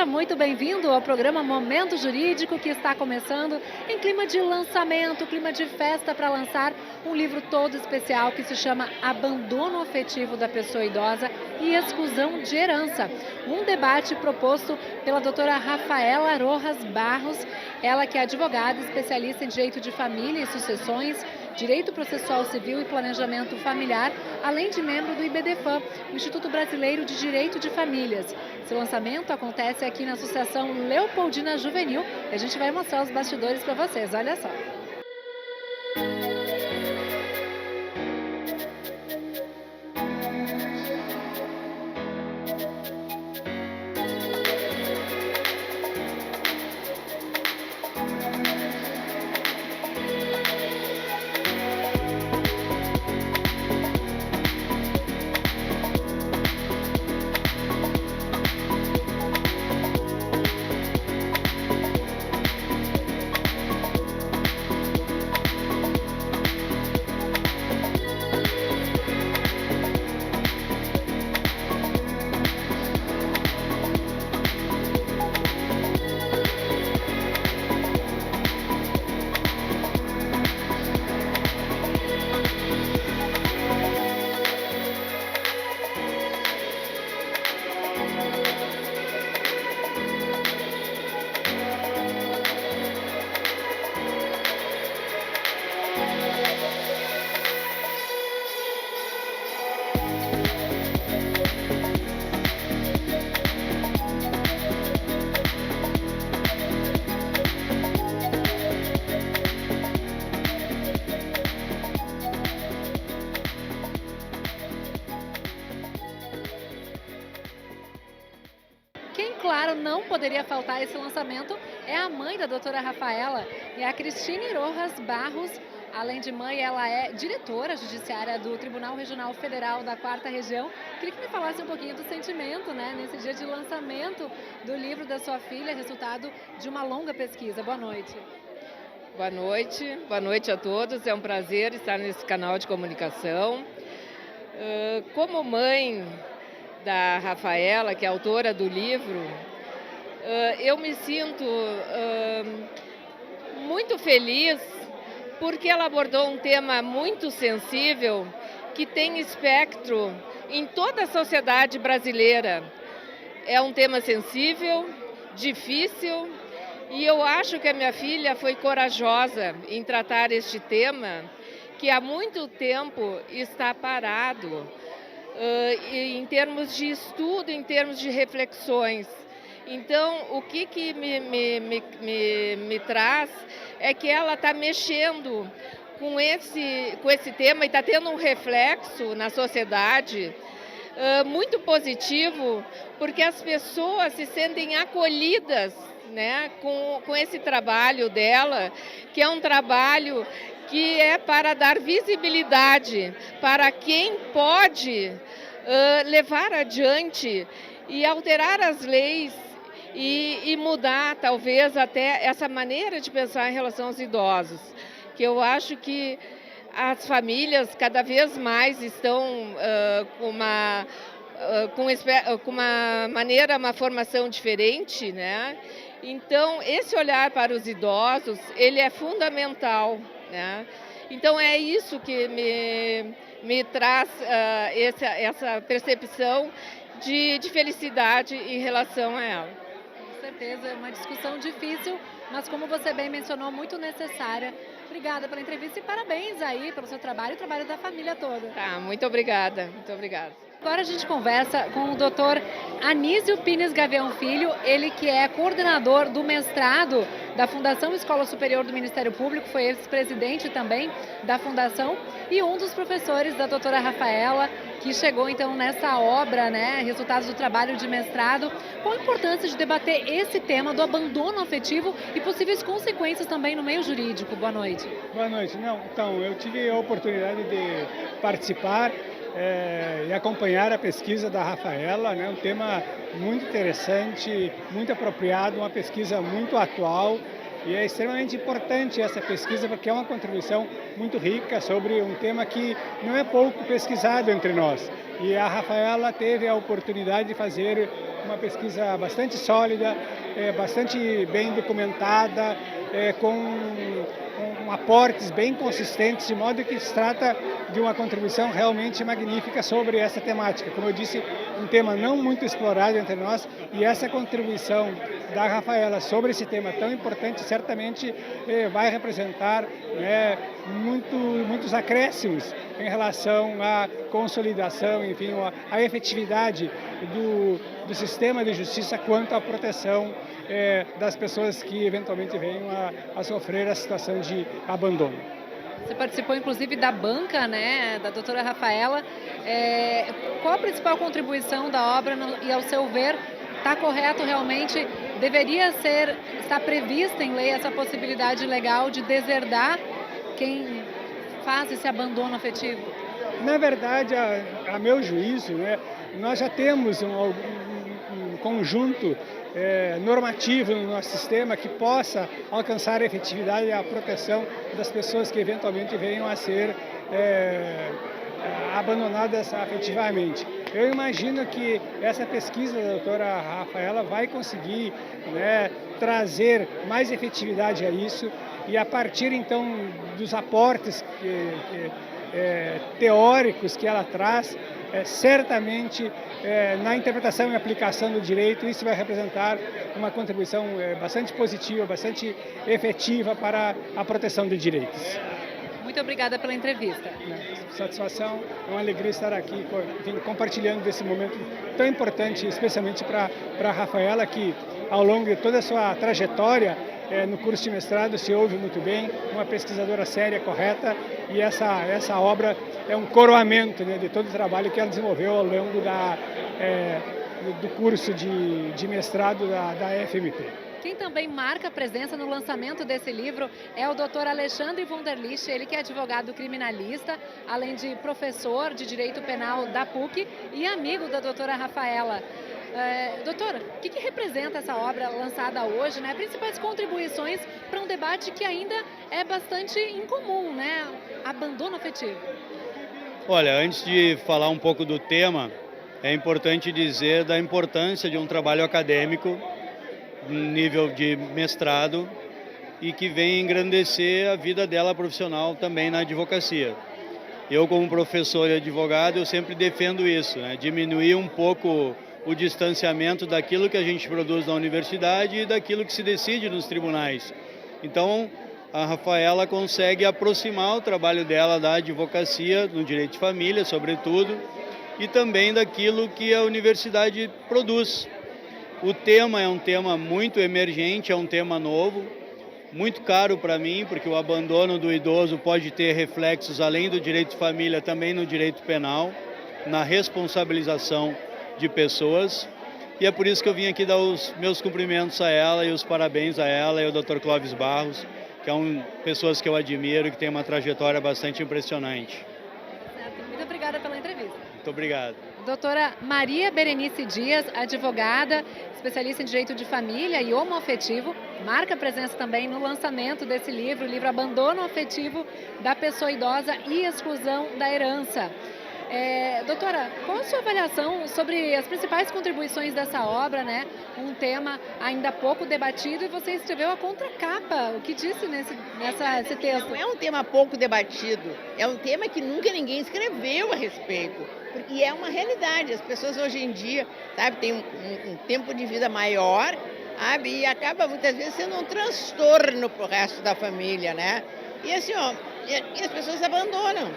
muito bem-vindo ao programa Momento Jurídico, que está começando em clima de lançamento, clima de festa para lançar um livro todo especial que se chama Abandono Afetivo da Pessoa Idosa e Exclusão de Herança. Um debate proposto pela doutora Rafaela Rojas Barros, ela que é advogada, especialista em direito de família e sucessões, direito processual civil e planejamento familiar, além de membro do IBDFAM, o Instituto Brasileiro de Direito de Famílias. Seu lançamento acontece aqui na Associação Leopoldina Juvenil e a gente vai mostrar os bastidores para vocês, olha só. Quem, claro, não poderia faltar esse lançamento é a mãe da doutora Rafaela, e a Cristine Rojas Barros. Além de mãe, ela é diretora judiciária do Tribunal Regional Federal da 4ª Região. Queria que me falasse um pouquinho do sentimento, nesse dia de lançamento do livro da sua filha, resultado de uma longa pesquisa. Boa noite. Boa noite a todos. É um prazer estar nesse canal de comunicação. Como mãe da Rafaela, que é autora do livro, eu me sinto muito feliz porque ela abordou um tema muito sensível que tem espectro em toda a sociedade brasileira. É um tema sensível, difícil, e eu acho que a minha filha foi corajosa em tratar este tema que há muito tempo está parado. Em termos de estudo, em termos de reflexões. Então, o que me traz é que ela está mexendo com esse tema e está tendo um reflexo na sociedade muito positivo, porque as pessoas se sentem acolhidas, com esse trabalho dela, que é um trabalho que é para dar visibilidade para quem pode levar adiante e alterar as leis e mudar, talvez, até essa maneira de pensar em relação aos idosos, que eu acho que as famílias cada vez mais estão com uma maneira, uma formação diferente, Então, esse olhar para os idosos, ele é fundamental, Então, é isso que me traz essa percepção de felicidade em relação a ela. Com certeza, é uma discussão difícil, mas como você bem mencionou, muito necessária. Obrigada pela entrevista e parabéns aí pelo seu trabalho e o trabalho da família toda. Tá, muito obrigada, muito obrigada. Agora a gente conversa com o Dr. Anísio Pires Gavião Filho, ele que é coordenador do mestrado da Fundação Escola Superior do Ministério Público, foi ex-presidente também da Fundação e um dos professores da doutora Rafaela, que chegou então nessa obra, resultados do trabalho de mestrado. Qual a importância de debater esse tema do abandono afetivo e possíveis consequências também no meio jurídico? Boa noite. Boa noite. Então, eu tive a oportunidade de participar e acompanhar a pesquisa da Rafaela, um tema muito interessante, muito apropriado, uma pesquisa muito atual, e é extremamente importante essa pesquisa porque é uma contribuição muito rica sobre um tema que não é pouco pesquisado entre nós. E a Rafaela teve a oportunidade de fazer uma pesquisa bastante sólida, bastante bem documentada, com aportes bem consistentes, de modo que se trata de uma contribuição realmente magnífica sobre essa temática. Como eu disse, um tema não muito explorado entre nós, e essa contribuição da Rafaela sobre esse tema tão importante certamente vai representar, né, muitos acréscimos em relação à consolidação, enfim, à efetividade do sistema de justiça quanto à proteção das pessoas que eventualmente venham a sofrer a situação de abandono. Você participou, inclusive, da banca, né, da doutora Rafaela. Qual a principal contribuição da obra e, ao seu ver, está correto realmente? Deveria estar prevista em lei essa possibilidade legal de deserdar quem faz esse abandono afetivo? Na verdade, a meu juízo, né, nós já temos um conjunto normativo no nosso sistema que possa alcançar a efetividade e a proteção das pessoas que eventualmente venham a ser abandonadas afetivamente. Eu imagino que essa pesquisa da doutora Rafaela vai conseguir, né, trazer mais efetividade a isso, e a partir então dos aportes teóricos que ela traz, certamente na interpretação e aplicação do direito isso vai representar uma contribuição bastante positiva, bastante efetiva para a proteção de direitos. Muito obrigada pela entrevista. Satisfação, é uma alegria estar aqui, enfim, compartilhando desse momento tão importante, especialmente para a Rafaela, que ao longo de toda a sua trajetória no curso de mestrado se ouve muito bem, uma pesquisadora séria, correta, e essa obra é um coroamento, né, de todo o trabalho que ela desenvolveu ao longo do curso de mestrado da FMT. Quem também marca presença no lançamento desse livro é o Dr. Alexandre Wunderlich, ele que é advogado criminalista, além de professor de Direito Penal da PUC e amigo da doutora Rafaela. Doutora, o que representa essa obra lançada hoje, né? Principais contribuições para um debate que ainda é bastante incomum, né? Abandono afetivo. Olha, antes de falar um pouco do tema, é importante dizer da importância de um trabalho acadêmico nível de mestrado e que vem engrandecer a vida dela profissional também na advocacia. Eu, como professor e advogado, eu sempre defendo isso, né? Diminuir um pouco o distanciamento daquilo que a gente produz na universidade e daquilo que se decide nos tribunais. Então, a Rafaela consegue aproximar o trabalho dela da advocacia, no direito de família, sobretudo, e também daquilo que a universidade produz. O tema é um tema muito emergente, é um tema novo, muito caro para mim, porque o abandono do idoso pode ter reflexos, além do direito de família, também no direito penal, na responsabilização de pessoas. E é por isso que eu vim aqui dar os meus cumprimentos a ela e os parabéns a ela e ao Dr. Clóvis Barros, que pessoas que eu admiro e que têm uma trajetória bastante impressionante. Certo. Muito obrigada pela entrevista. Muito obrigado. Doutora Maria Berenice Dias, advogada, especialista em direito de família e homoafetivo, marca presença também no lançamento desse livro, o livro Abandono Afetivo da Pessoa Idosa e Exclusão da Herança. Doutora, qual a sua avaliação sobre as principais contribuições dessa obra, né? Um tema ainda pouco debatido, e você escreveu a contracapa. O que disse nesse texto? Não é um tema pouco debatido, é um tema que nunca ninguém escreveu a respeito. E é uma realidade, as pessoas hoje em dia, sabe, têm um tempo de vida maior, sabe, e acaba muitas vezes sendo um transtorno para o resto da família, né? E assim, e as pessoas abandonam.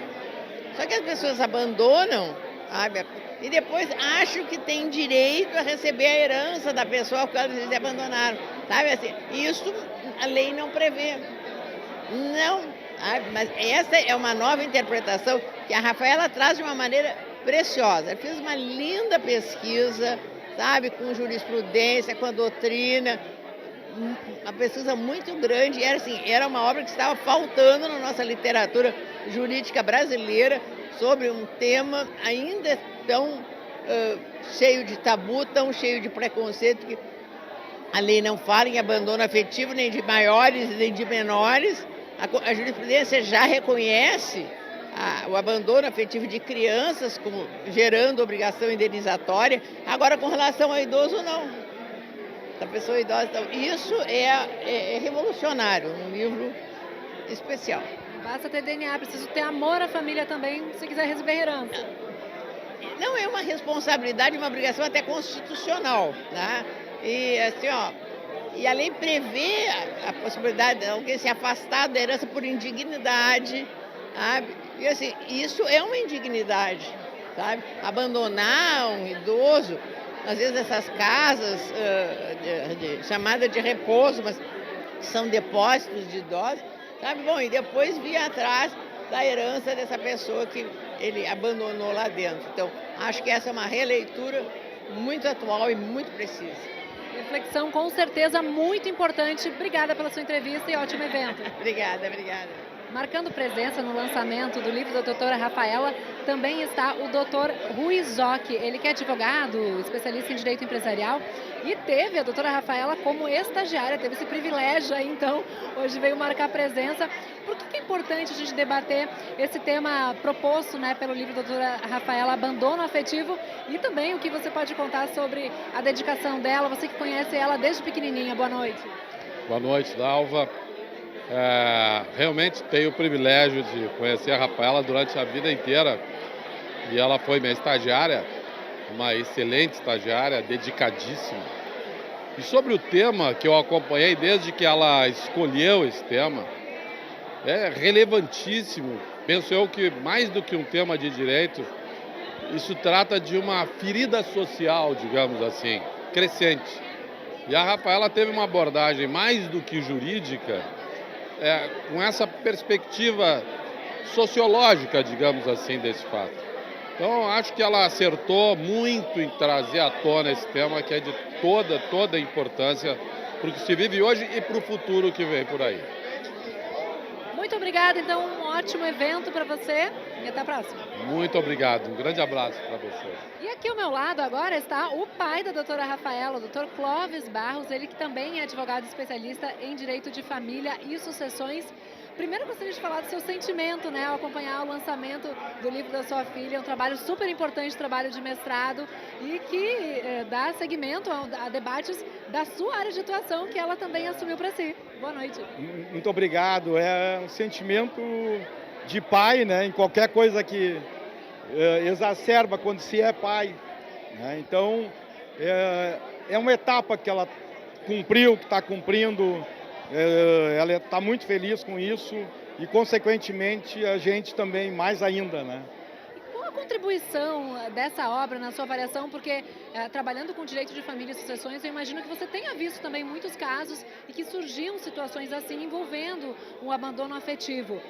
Só que as pessoas abandonam, sabe, e depois acham que tem direito a receber a herança da pessoa porque eles abandonaram, sabe, assim, isso a lei não prevê. Não, sabe, mas essa é uma nova interpretação que a Rafaela traz de uma maneira preciosa. Ela fez uma linda pesquisa, sabe, com jurisprudência, com a doutrina, uma pesquisa muito grande. Era uma obra que estava faltando na nossa literatura jurídica brasileira sobre um tema ainda tão cheio de tabu, tão cheio de preconceito, que a lei não fala em abandono afetivo nem de maiores nem de menores. A jurisprudência já reconhece o abandono afetivo de crianças, como gerando obrigação indenizatória. Agora, com relação ao idoso, não. A pessoa idosa, então, isso é revolucionário, um livro especial. Basta ter DNA, preciso ter amor à família também, se quiser receber herança. Não é uma responsabilidade, uma obrigação até constitucional, né? E assim, e a lei prevê a possibilidade de alguém se afastar da herança por indignidade, sabe? E assim, isso é uma indignidade, sabe? Abandonar um idoso, às vezes essas casas chamada de repouso, mas que são depósitos de idosos, sabe? Bom, e depois vir atrás da herança dessa pessoa que ele abandonou lá dentro. Então, acho que essa é uma releitura muito atual e muito precisa. Reflexão com certeza muito importante. Obrigada pela sua entrevista e ótimo evento. Obrigada. Marcando presença no lançamento do livro da doutora Rafaela, também está o doutor Rui Zocchi. Ele que é advogado, especialista em direito empresarial e teve a doutora Rafaela como estagiária, teve esse privilégio aí, então hoje veio marcar presença. Por que é importante a gente debater esse tema proposto, né, pelo livro da doutora Rafaela, Abandono Afetivo, e também o que você pode contar sobre a dedicação dela, você que conhece ela desde pequenininha. Boa noite. Boa noite, Dalva. Realmente tenho o privilégio de conhecer a Rafaela durante a vida inteira e ela foi minha estagiária, uma excelente estagiária, dedicadíssima. E sobre o tema que eu acompanhei desde que ela escolheu esse tema, é relevantíssimo. Penso eu que mais do que um tema de direito, isso trata de uma ferida social, digamos assim, crescente. E a Rafaela teve uma abordagem mais do que jurídica, com essa perspectiva sociológica, digamos assim, desse fato. Então, acho que ela acertou muito em trazer à tona esse tema, que é de toda a importância para o que se vive hoje e para o futuro que vem por aí. Muito obrigada, então, um ótimo evento para você e até a próxima. Muito obrigado, um grande abraço para você. E aqui ao meu lado agora está o pai da doutora Rafaela, o doutor Clóvis Barros, ele que também é advogado especialista em direito de família e sucessões. Primeiro, eu gostaria de falar do seu sentimento, né, ao acompanhar o lançamento do livro da sua filha, um trabalho super importante, trabalho de mestrado, e que dá seguimento a debates da sua área de atuação, que ela também assumiu para si. Boa noite. Muito obrigado. É um sentimento de pai, né, em qualquer coisa que exacerba quando se é pai, né? Então, é uma etapa que ela cumpriu, que está cumprindo. Ela está muito feliz com isso e, consequentemente, a gente também mais ainda, né? E qual a contribuição dessa obra na sua avaliação? Porque, trabalhando com direito de família e sucessões, eu imagino que você tenha visto também muitos casos e que surgiam situações assim envolvendo um abandono afetivo.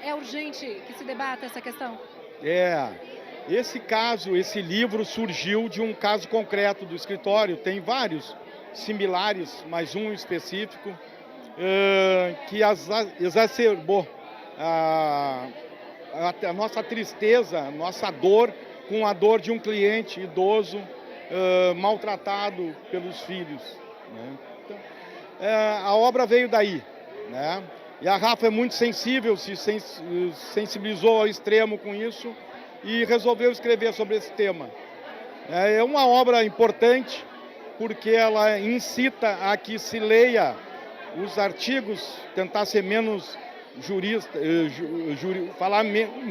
É urgente que se debata essa questão? Esse livro surgiu de um caso concreto do escritório. Tem vários similares, mas um específico, que exacerbou a nossa tristeza, a nossa dor com a dor de um cliente idoso maltratado pelos filhos, né? Então, a obra veio daí, né? E a Rafa é muito sensível, se sensibilizou ao extremo com isso e resolveu escrever sobre esse tema. É uma obra importante porque ela incita a que se leia os artigos, tentar ser menos jurista, falar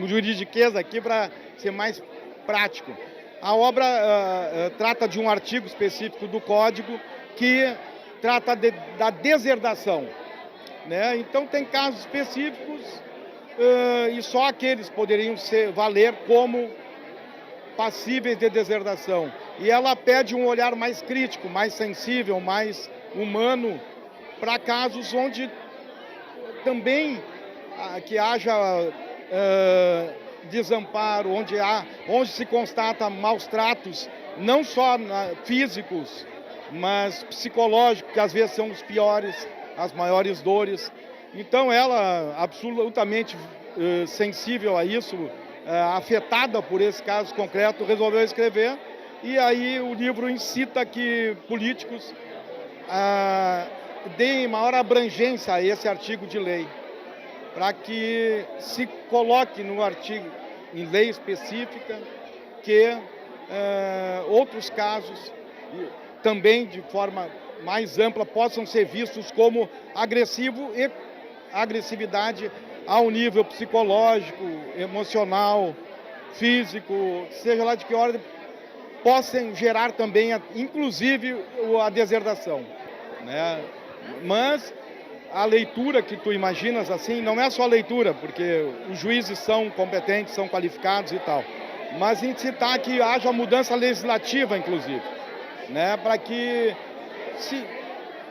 juridiquês aqui para ser mais prático. A obra trata de um artigo específico do Código que trata da deserdação, né? Então tem casos específicos e só aqueles poderiam valer como passíveis de deserdação. E ela pede um olhar mais crítico, mais sensível, mais humano, para casos onde também que haja desamparo, onde se constata maus tratos, não só físicos, mas psicológicos, que às vezes são os piores, as maiores dores. Então ela, absolutamente sensível a isso, afetada por esse caso concreto, resolveu escrever. E aí o livro incita que políticos deem maior abrangência a esse artigo de lei. para que se coloque no artigo, em lei específica, que outros casos, também de forma mais ampla, possam ser vistos como agressivo e agressividade ao nível psicológico, emocional, físico, seja lá de que ordem, possam gerar também, inclusive, a deserdação, né? Mas a leitura que tu imaginas assim, não é só a leitura, porque os juízes são competentes, são qualificados e tal, mas incitar que haja mudança legislativa, inclusive, né? Para que se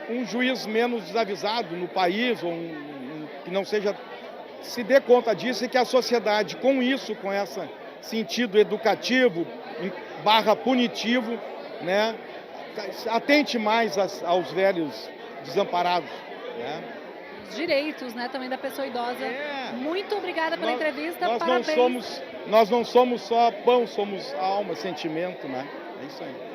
um juiz menos desavisado no país, ou que não seja, se dê conta disso, e que a sociedade, com isso, com esse sentido educativo, barra punitivo, né, atente mais aos velhos desamparados, né? Os direitos, né, também da pessoa idosa. Muito obrigada pela entrevista, nós parabéns. Nós não somos só pão, somos alma, sentimento, né? É isso aí.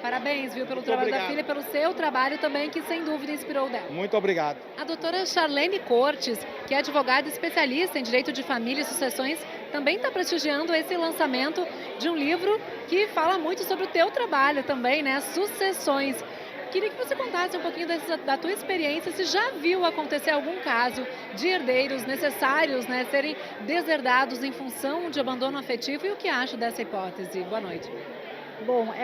Parabéns, viu, pelo Muito trabalho obrigado. da filha e pelo seu trabalho também, que sem dúvida inspirou dela. Muito obrigado. A doutora Charlene Cortes, que é advogada especialista em direito de família e sucessões, também está prestigiando esse lançamento de um livro que fala muito sobre o teu trabalho também, né? Sucessões. Queria que você contasse um pouquinho da tua experiência, se já viu acontecer algum caso de herdeiros necessários, né, serem deserdados em função de abandono afetivo, e o que acha dessa hipótese. Boa noite. Bom,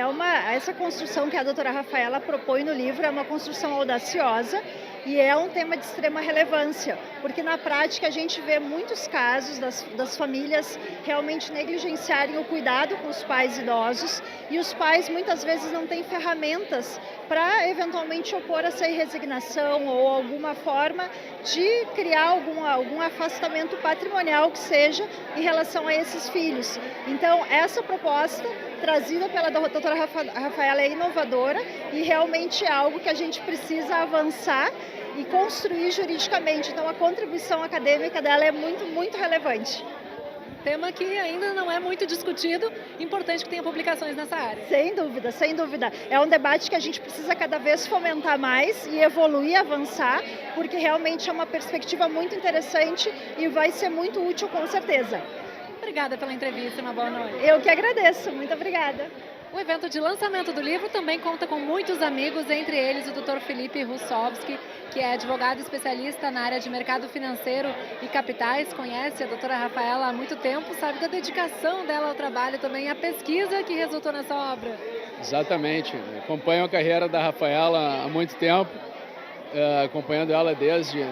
essa construção que a doutora Rafaela propõe no livro é uma construção audaciosa e é um tema de extrema relevância, porque na prática a gente vê muitos casos das famílias realmente negligenciarem o cuidado com os pais idosos, e os pais muitas vezes não têm ferramentas para eventualmente opor essa resignação ou alguma forma de criar algum afastamento patrimonial que seja em relação a esses filhos. Então, essa proposta trazida pela doutora Rafaela é inovadora e realmente é algo que a gente precisa avançar e construir juridicamente. Então, a contribuição acadêmica dela é muito, muito relevante. Tema que ainda não é muito discutido, importante que tenha publicações nessa área. Sem dúvida, sem dúvida. É um debate que a gente precisa cada vez fomentar mais e evoluir, avançar, porque realmente é uma perspectiva muito interessante e vai ser muito útil, com certeza. Obrigada pela entrevista, uma boa noite. Eu que agradeço, muito obrigada. O evento de lançamento do livro também conta com muitos amigos, entre eles o Dr. Felipe Russowski, que é advogado especialista na área de mercado financeiro e capitais, conhece a doutora Rafaela há muito tempo, sabe da dedicação dela ao trabalho também, a pesquisa que resultou nessa obra. Exatamente, acompanho a carreira da Rafaela há muito tempo, acompanhando ela desde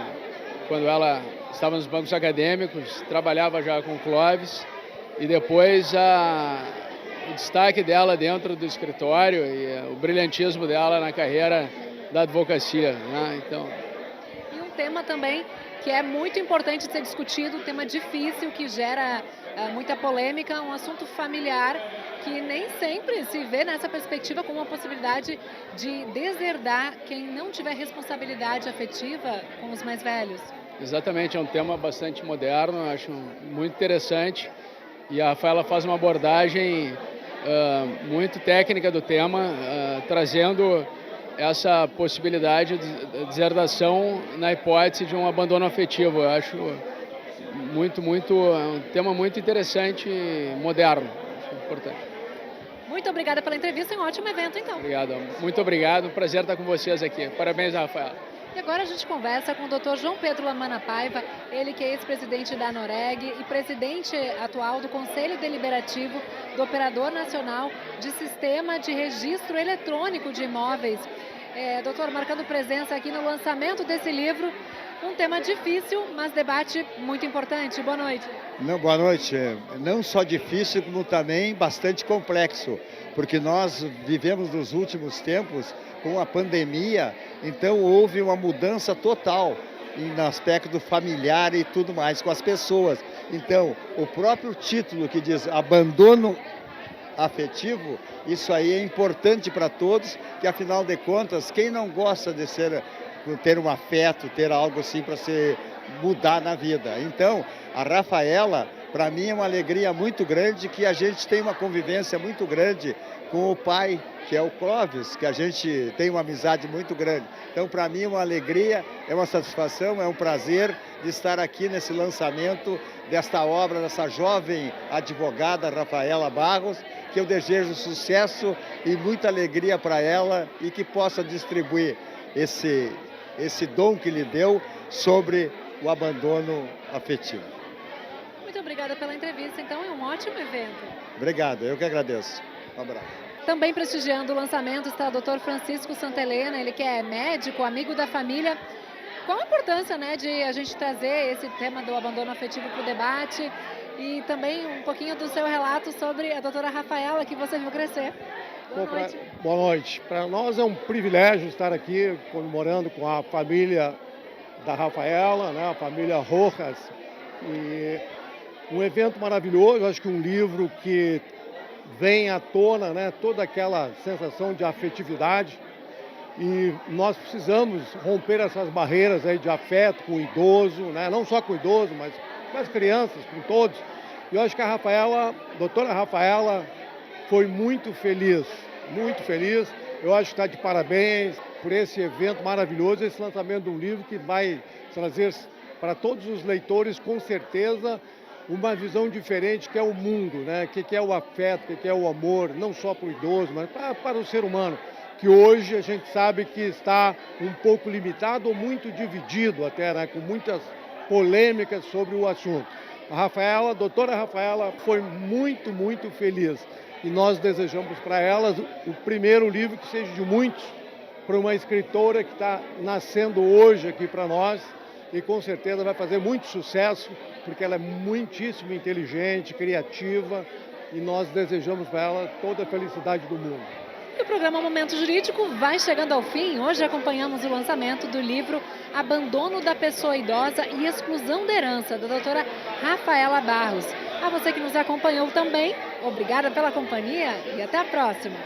quando ela estava nos bancos acadêmicos, trabalhava já com o Clóvis, e depois o destaque dela dentro do escritório e o brilhantismo dela na carreira da advocacia, né? Então... E um tema também que é muito importante de ser discutido, um tema difícil que gera muita polêmica, um assunto familiar que nem sempre se vê nessa perspectiva como uma possibilidade de deserdar quem não tiver responsabilidade afetiva com os mais velhos. Exatamente, é um tema bastante moderno, acho muito interessante, e a Rafaela faz uma abordagem muito técnica do tema, trazendo essa possibilidade de deserdação na hipótese de um abandono afetivo. Eu acho um tema muito interessante e moderno, acho importante. Muito obrigada pela entrevista e um ótimo evento, então. Obrigado, muito obrigado, prazer estar com vocês aqui. Parabéns, Rafaela. E agora a gente conversa com o Dr. João Pedro Lamana Paiva, ele que é ex-presidente da Noreg e presidente atual do Conselho Deliberativo do Operador Nacional de Sistema de Registro Eletrônico de Imóveis. Doutor, marcando presença aqui no lançamento desse livro, um tema difícil, mas debate muito importante. Boa noite. Boa noite. Não só difícil, como também bastante complexo, porque nós vivemos nos últimos tempos com a pandemia, então houve uma mudança total no aspecto familiar e tudo mais com as pessoas. Então, o próprio título que diz abandono afetivo, isso aí é importante para todos, que afinal de contas, quem não gosta de ter um afeto, ter algo assim para se mudar na vida? Então, a Rafaela, Para mim é uma alegria muito grande que a gente tem uma convivência muito grande com o pai, que é o Clóvis, que a gente tem uma amizade muito grande. Então, para mim é uma alegria, é uma satisfação, é um prazer de estar aqui nesse lançamento desta obra, dessa jovem advogada Rafaela Barros, que eu desejo sucesso e muita alegria para ela e que possa distribuir esse dom que lhe deu sobre o abandono afetivo. Muito obrigada pela entrevista, então é um ótimo evento. Obrigado, eu que agradeço. Um abraço. Também prestigiando o lançamento está o Dr. Francisco Santelena, ele que é médico, amigo da família. Qual a importância, né, de a gente trazer esse tema do abandono afetivo para o debate e também um pouquinho do seu relato sobre a doutora Rafaela, que você viu crescer? Boa noite. Boa noite. Para nós é um privilégio estar aqui comemorando com a família da Rafaela, né, a família Rojas. E um evento maravilhoso, acho que um livro que vem à tona, né, toda aquela sensação de afetividade. E nós precisamos romper essas barreiras aí de afeto com o idoso, né, não só com o idoso, mas com as crianças, com todos. E eu acho que a Rafaela, a doutora Rafaela, foi muito feliz, muito feliz. Eu acho que está de parabéns por esse evento maravilhoso, esse lançamento de um livro que vai trazer para todos os leitores, com certeza, uma visão diferente que é o mundo, né? Que é o afeto, que é o amor, não só para o idoso, mas para o ser humano, que hoje a gente sabe que está um pouco limitado ou muito dividido até, né? Com muitas polêmicas sobre o assunto. A Rafaela, a doutora Rafaela, foi muito, muito feliz. E nós desejamos para ela o primeiro livro que seja de muitos, para uma escritora que está nascendo hoje aqui para nós e com certeza vai fazer muito sucesso, porque ela é muitíssimo inteligente, criativa e nós desejamos para ela toda a felicidade do mundo. E o programa Momento Jurídico vai chegando ao fim. Hoje acompanhamos o lançamento do livro Abandono da Pessoa Idosa e Exclusão da Herança, da doutora Rafaela Barros. A você que nos acompanhou também, obrigada pela companhia e até a próxima.